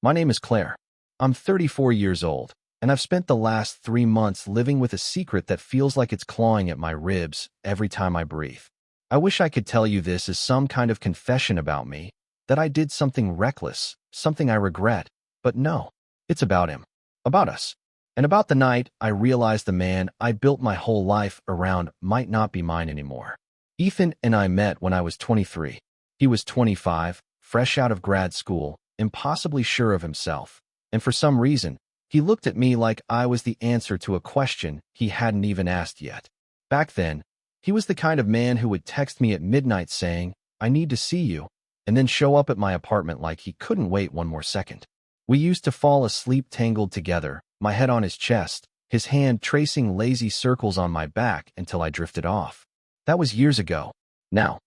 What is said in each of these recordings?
My name is Claire. I'm 34 years old, and I've spent the last 3 months living with a secret that feels like it's clawing at my ribs every time I breathe. I wish I could tell you this as some kind of confession about me, that I did something reckless, something I regret, but no, it's about him, about us, and about the night I realized the man I built my whole life around might not be mine anymore. Ethan and I met when I was 23. He was 25, fresh out of grad school, impossibly sure of himself, and for some reason, he looked at me like I was the answer to a question he hadn't even asked yet. Back then, he was the kind of man who would text me at midnight saying, "I need to see you," and then show up at my apartment like he couldn't wait one more second. We used to fall asleep tangled together, my head on his chest, his hand tracing lazy circles on my back until I drifted off. That was years ago. Now,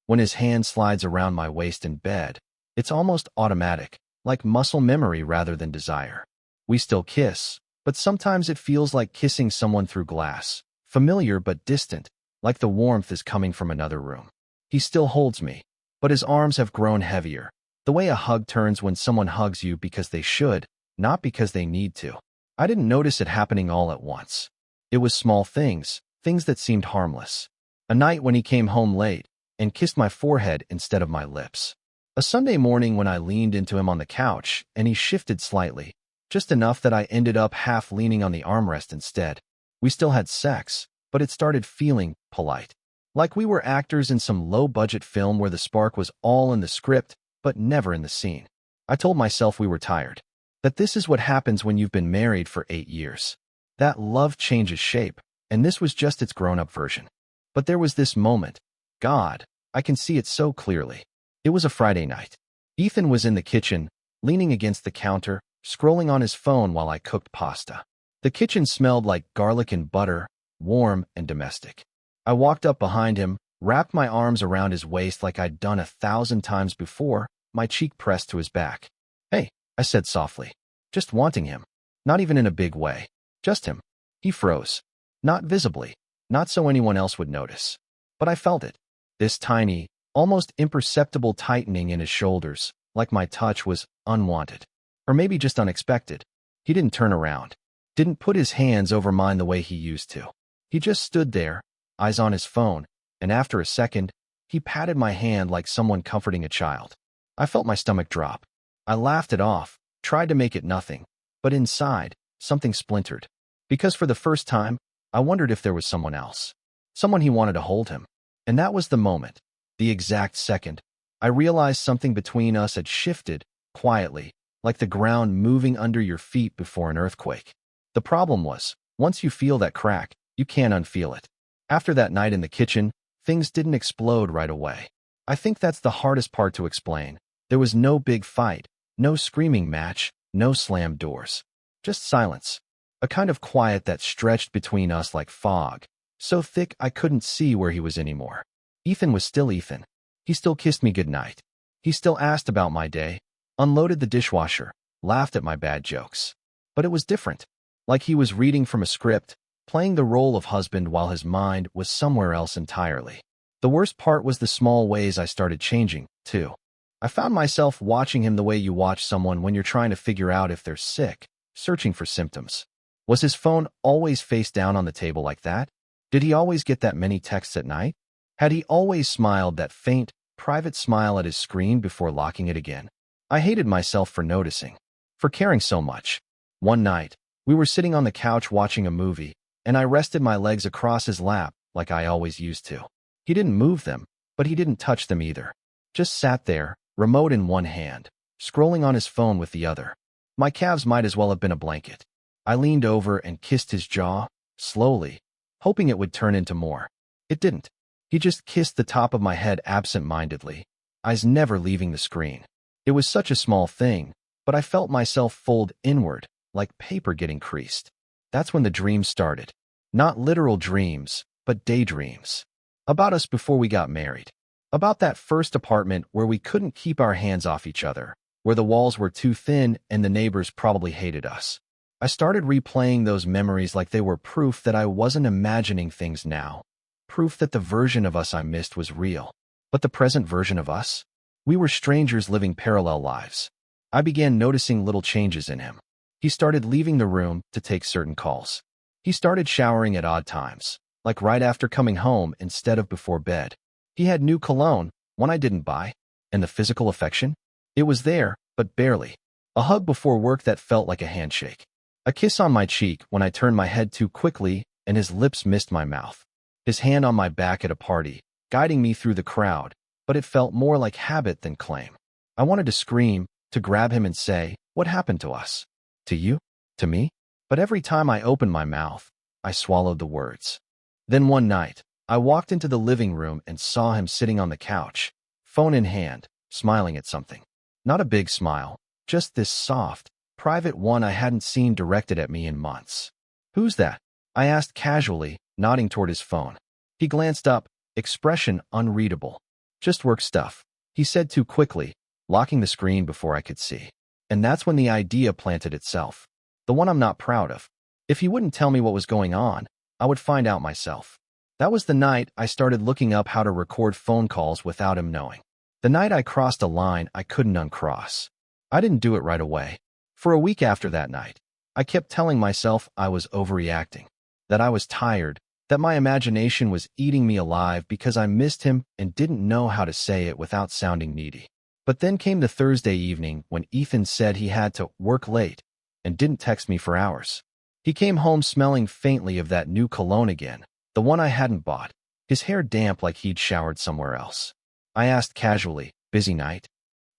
when his hand slides around my waist in bed, it's almost automatic, like muscle memory rather than desire. We still kiss, but sometimes it feels like kissing someone through glass, familiar but distant, like the warmth is coming from another room. He still holds me, but his arms have grown heavier, the way a hug turns when someone hugs you because they should, not because they need to. I didn't notice it happening all at once. It was small things that seemed harmless. A night when he came home late and kissed my forehead instead of my lips. A Sunday morning when I leaned into him on the couch and he shifted slightly, just enough that I ended up half leaning on the armrest instead. We still had sex, but it started feeling polite. Like we were actors in some low-budget film where the spark was all in the script, but never in the scene. I told myself we were tired. That this is what happens when you've been married for 8 years. That love changes shape, and this was just its grown-up version. But there was this moment. God, I can see it so clearly. It was a Friday night. Ethan was in the kitchen, leaning against the counter, scrolling on his phone while I cooked pasta. The kitchen smelled like garlic and butter, warm and domestic. I walked up behind him, wrapped my arms around his waist like I'd done 1,000 times before, my cheek pressed to his back. "Hey," I said softly, just wanting him. Not even in a big way. Just him. He froze. Not visibly, not so anyone else would notice. But I felt it. This tiny, almost imperceptible tightening in his shoulders, like my touch was unwanted. Or maybe just unexpected. He didn't turn around. Didn't put his hands over mine the way he used to. He just stood there, eyes on his phone, and after a second, he patted my hand like someone comforting a child. I felt my stomach drop. I laughed it off, tried to make it nothing, but inside, something splintered. Because for the first time, I wondered if there was someone else. Someone he wanted to hold him. And that was the moment, the exact second, I realized something between us had shifted, quietly, like the ground moving under your feet before an earthquake. The problem was, once you feel that crack, you can't unfeel it. After that night in the kitchen, things didn't explode right away. I think that's the hardest part to explain. There was no big fight, no screaming match, no slammed doors. Just silence. A kind of quiet that stretched between us like fog, so thick I couldn't see where he was anymore. Ethan was still Ethan. He still kissed me goodnight. He still asked about my day, unloaded the dishwasher, laughed at my bad jokes. But it was different. Like he was reading from a script, playing the role of husband while his mind was somewhere else entirely. The worst part was the small ways I started changing, too. I found myself watching him the way you watch someone when you're trying to figure out if they're sick, searching for symptoms. Was his phone always face down on the table like that? Did he always get that many texts at night? Had he always smiled that faint, private smile at his screen before locking it again? I hated myself for noticing, for caring so much. One night, we were sitting on the couch watching a movie, and I rested my legs across his lap like I always used to. He didn't move them, but he didn't touch them either. Just sat there, remote in one hand, scrolling on his phone with the other. My calves might as well have been a blanket. I leaned over and kissed his jaw, slowly, hoping it would turn into more. It didn't. He just kissed the top of my head absent-mindedly, eyes never leaving the screen. It was such a small thing, but I felt myself fold inward, like paper getting creased. That's when the dreams started. Not literal dreams, but daydreams. About us before we got married. About that first apartment where we couldn't keep our hands off each other, where the walls were too thin and the neighbors probably hated us. I started replaying those memories like they were proof that I wasn't imagining things now. Proof that the version of us I missed was real. But the present version of us? We were strangers living parallel lives. I began noticing little changes in him. He started leaving the room to take certain calls. He started showering at odd times, like right after coming home instead of before bed. He had new cologne, one I didn't buy, and the physical affection? It was there, but barely. A hug before work that felt like a handshake. A kiss on my cheek when I turned my head too quickly and his lips missed my mouth. His hand on my back at a party, guiding me through the crowd, but it felt more like habit than claim. I wanted to scream, to grab him and say, "What happened to us? To you? To me?" But every time I opened my mouth, I swallowed the words. Then one night, I walked into the living room and saw him sitting on the couch, phone in hand, smiling at something. Not a big smile, just this soft, private one I hadn't seen directed at me in months. "Who's that?" I asked casually, nodding toward his phone. He glanced up, expression unreadable. "Just work stuff," he said too quickly, locking the screen before I could see. And that's when the idea planted itself. The one I'm not proud of. If he wouldn't tell me what was going on, I would find out myself. That was the night I started looking up how to record phone calls without him knowing. The night I crossed a line I couldn't uncross. I didn't do it right away. For a week after that night, I kept telling myself I was overreacting, that I was tired, that my imagination was eating me alive because I missed him and didn't know how to say it without sounding needy. But then came the Thursday evening when Ethan said he had to work late and didn't text me for hours. He came home smelling faintly of that new cologne again, the one I hadn't bought, his hair damp like he'd showered somewhere else. I asked casually, "Busy night?"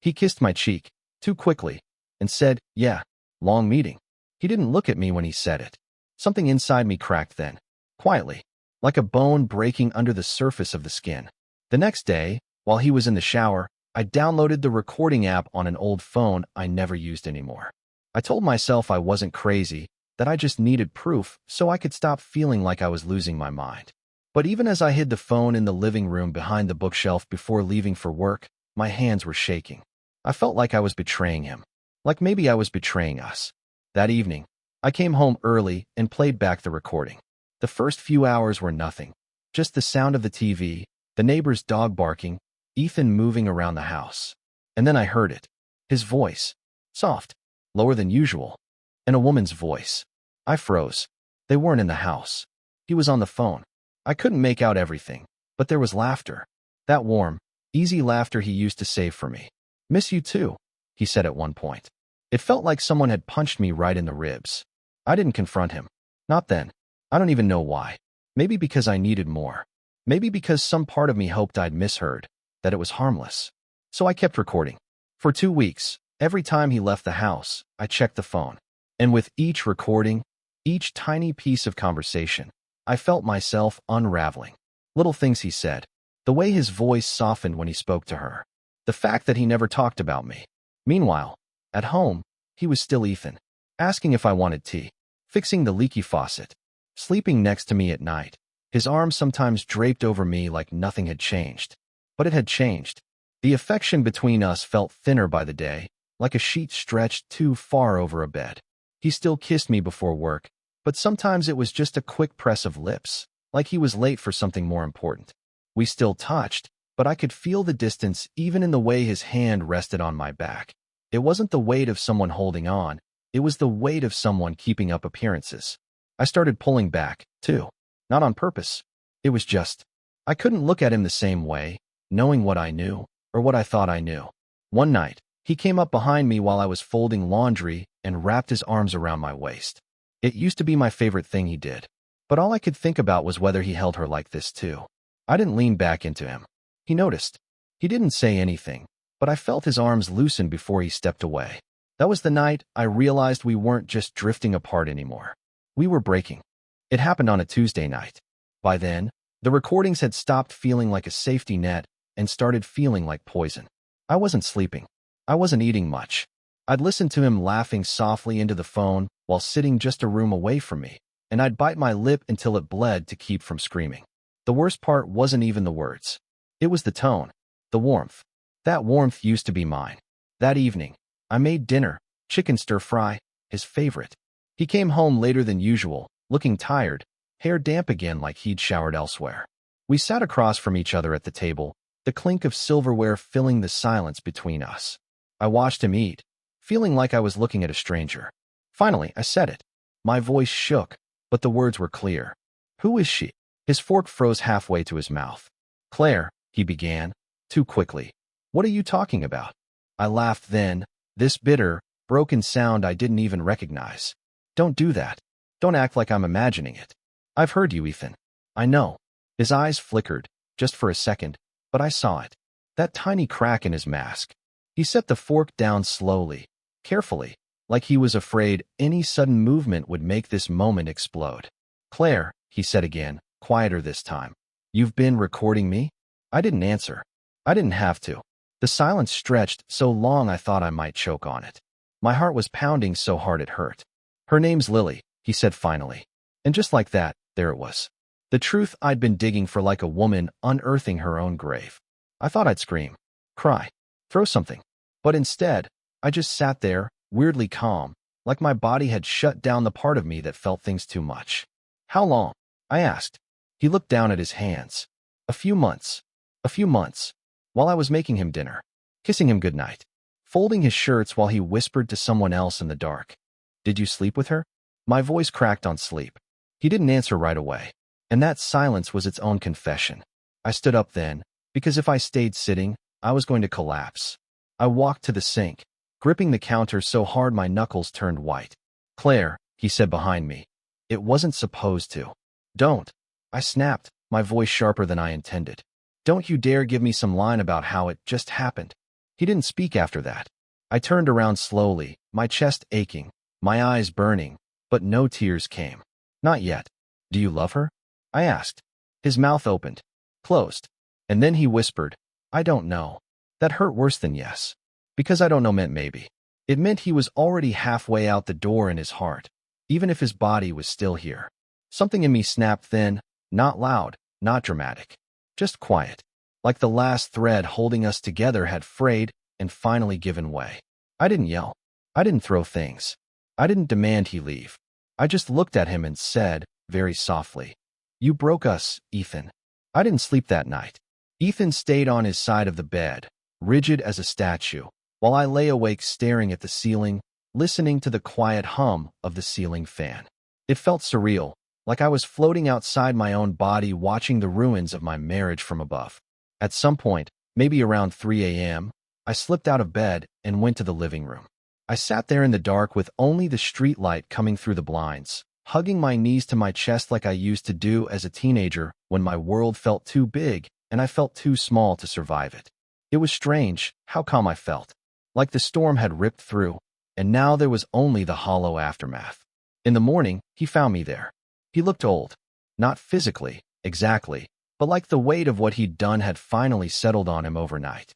He kissed my cheek, too quickly, and said, "Yeah, long meeting." He didn't look at me when he said it. Something inside me cracked then, quietly, like a bone breaking under the surface of the skin. The next day, while he was in the shower, I downloaded the recording app on an old phone I never used anymore. I told myself I wasn't crazy, that I just needed proof so I could stop feeling like I was losing my mind. But even as I hid the phone in the living room behind the bookshelf before leaving for work, my hands were shaking. I felt like I was betraying him, like maybe I was betraying us. That evening, I came home early and played back the recording. The first few hours were nothing, just the sound of the TV, the neighbor's dog barking, Ethan moving around the house. And then I heard it. His voice. Soft. Lower than usual. And a woman's voice. I froze. They weren't in the house. He was on the phone. I couldn't make out everything, but there was laughter. That warm, easy laughter he used to save for me. "Miss you too," he said at one point. It felt like someone had punched me right in the ribs. I didn't confront him. Not then. I don't even know why. Maybe because I needed more. Maybe because some part of me hoped I'd misheard, that it was harmless. So I kept recording. For 2 weeks, every time he left the house, I checked the phone. And with each recording, each tiny piece of conversation, I felt myself unraveling. Little things he said. The way his voice softened when he spoke to her. The fact that he never talked about me. Meanwhile, at home, he was still Ethan. Asking if I wanted tea. Fixing the leaky faucet. Sleeping next to me at night. His arms sometimes draped over me like nothing had changed. But it had changed. The affection between us felt thinner by the day, like a sheet stretched too far over a bed. He still kissed me before work, but sometimes it was just a quick press of lips, like he was late for something more important. We still touched, but I could feel the distance even in the way his hand rested on my back. It wasn't the weight of someone holding on, it was the weight of someone keeping up appearances. I started pulling back, too. Not on purpose. It was just, I couldn't look at him the same way, knowing what I knew, or what I thought I knew. One night, he came up behind me while I was folding laundry and wrapped his arms around my waist. It used to be my favorite thing he did. But all I could think about was whether he held her like this too. I didn't lean back into him. He noticed. He didn't say anything, but I felt his arms loosen before he stepped away. That was the night I realized we weren't just drifting apart anymore. We were breaking. It happened on a Tuesday night. By then, the recordings had stopped feeling like a safety net and started feeling like poison. I wasn't sleeping. I wasn't eating much. I'd listen to him laughing softly into the phone while sitting just a room away from me, and I'd bite my lip until it bled to keep from screaming. The worst part wasn't even the words. It was the tone, the warmth. That warmth used to be mine. That evening, I made dinner, chicken stir-fry, his favorite. He came home later than usual, looking tired, hair damp again like he'd showered elsewhere. We sat across from each other at the table, the clink of silverware filling the silence between us. I watched him eat, feeling like I was looking at a stranger. Finally, I said it. My voice shook, but the words were clear. Who is she? His fork froze halfway to his mouth. Claire, he began, too quickly. What are you talking about? I laughed then, this bitter, broken sound I didn't even recognize. Don't do that. Don't act like I'm imagining it. I've heard you, Ethan. I know. His eyes flickered, just for a second, but I saw it. That tiny crack in his mask. He set the fork down slowly, carefully, like he was afraid any sudden movement would make this moment explode. Claire, he said again, quieter this time. You've been recording me? I didn't answer. I didn't have to. The silence stretched so long I thought I might choke on it. My heart was pounding so hard it hurt. Her name's Lily, he said finally. And just like that, there it was. The truth I'd been digging for, like a woman unearthing her own grave. I thought I'd scream, cry, throw something. But instead, I just sat there, weirdly calm, like my body had shut down the part of me that felt things too much. How long? I asked. He looked down at his hands. A few months. A few months. While I was making him dinner, kissing him goodnight, folding his shirts while he whispered to someone else in the dark. Did you sleep with her? My voice cracked on sleep. He didn't answer right away, and that silence was its own confession. I stood up then, because if I stayed sitting, I was going to collapse. I walked to the sink, gripping the counter so hard my knuckles turned white. Claire, he said behind me. It wasn't supposed to. Don't. I snapped, my voice sharper than I intended. Don't you dare give me some line about how it just happened. He didn't speak after that. I turned around slowly, my chest aching, my eyes burning, but no tears came. Not yet. Do you love her? I asked. His mouth opened, closed, and then he whispered, I don't know. That hurt worse than yes. Because I don't know meant maybe. It meant he was already halfway out the door in his heart, even if his body was still here. Something in me snapped then, not loud, not dramatic. Just quiet, like the last thread holding us together had frayed and finally given way. I didn't yell. I didn't throw things. I didn't demand he leave. I just looked at him and said, very softly, You broke us, Ethan. I didn't sleep that night. Ethan stayed on his side of the bed, rigid as a statue, while I lay awake staring at the ceiling, listening to the quiet hum of the ceiling fan. It felt surreal, like I was floating outside my own body watching the ruins of my marriage from above. At some point, maybe around 3 a.m., I slipped out of bed and went to the living room. I sat there in the dark with only the street light coming through the blinds, hugging my knees to my chest like I used to do as a teenager when my world felt too big and I felt too small to survive it. It was strange how calm I felt, like the storm had ripped through, and now there was only the hollow aftermath. In the morning, he found me there. He looked old. Not physically, exactly, but like the weight of what he'd done had finally settled on him overnight.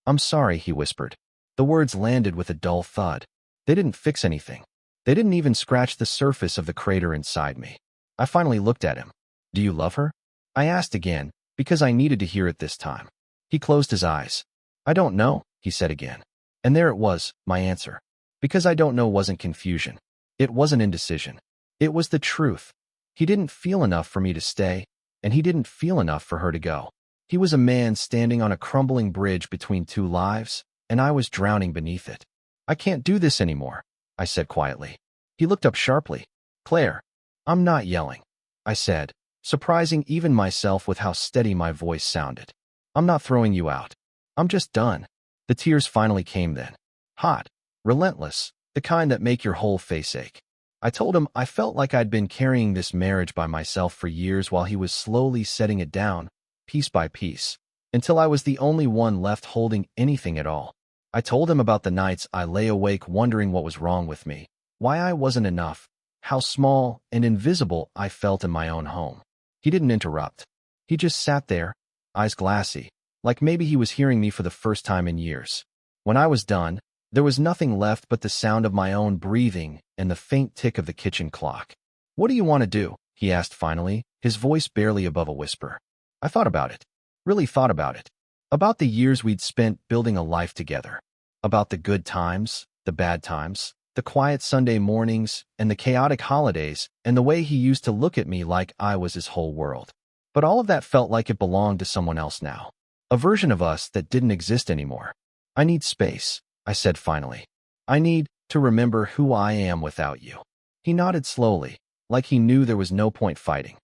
I'm sorry, he whispered. The words landed with a dull thud. They didn't fix anything. They didn't even scratch the surface of the crater inside me. I finally looked at him. Do you love her? I asked again, because I needed to hear it this time. He closed his eyes. I don't know, he said again. And there it was, my answer. Because I don't know wasn't confusion. It wasn't indecision. It was the truth. He didn't feel enough for me to stay, and he didn't feel enough for her to go. He was a man standing on a crumbling bridge between two lives, and I was drowning beneath it. I can't do this anymore, I said quietly. He looked up sharply. Claire, I'm not yelling, I said, surprising even myself with how steady my voice sounded. I'm not throwing you out. I'm just done. The tears finally came then. Hot, relentless, the kind that make your whole face ache. I told him I felt like I'd been carrying this marriage by myself for years while he was slowly setting it down, piece by piece, until I was the only one left holding anything at all. I told him about the nights I lay awake wondering what was wrong with me, why I wasn't enough, how small and invisible I felt in my own home. He didn't interrupt. He just sat there, eyes glassy, like maybe he was hearing me for the first time in years. When I was done, there was nothing left but the sound of my own breathing and the faint tick of the kitchen clock. What do you want to do? He asked finally, his voice barely above a whisper. I thought about it. Really thought about it. About the years we'd spent building a life together. About the good times, the bad times, the quiet Sunday mornings, and the chaotic holidays, and the way he used to look at me like I was his whole world. But all of that felt like it belonged to someone else now. A version of us that didn't exist anymore. I need space, I said finally. I need to remember who I am without you. He nodded slowly, like he knew there was no point fighting.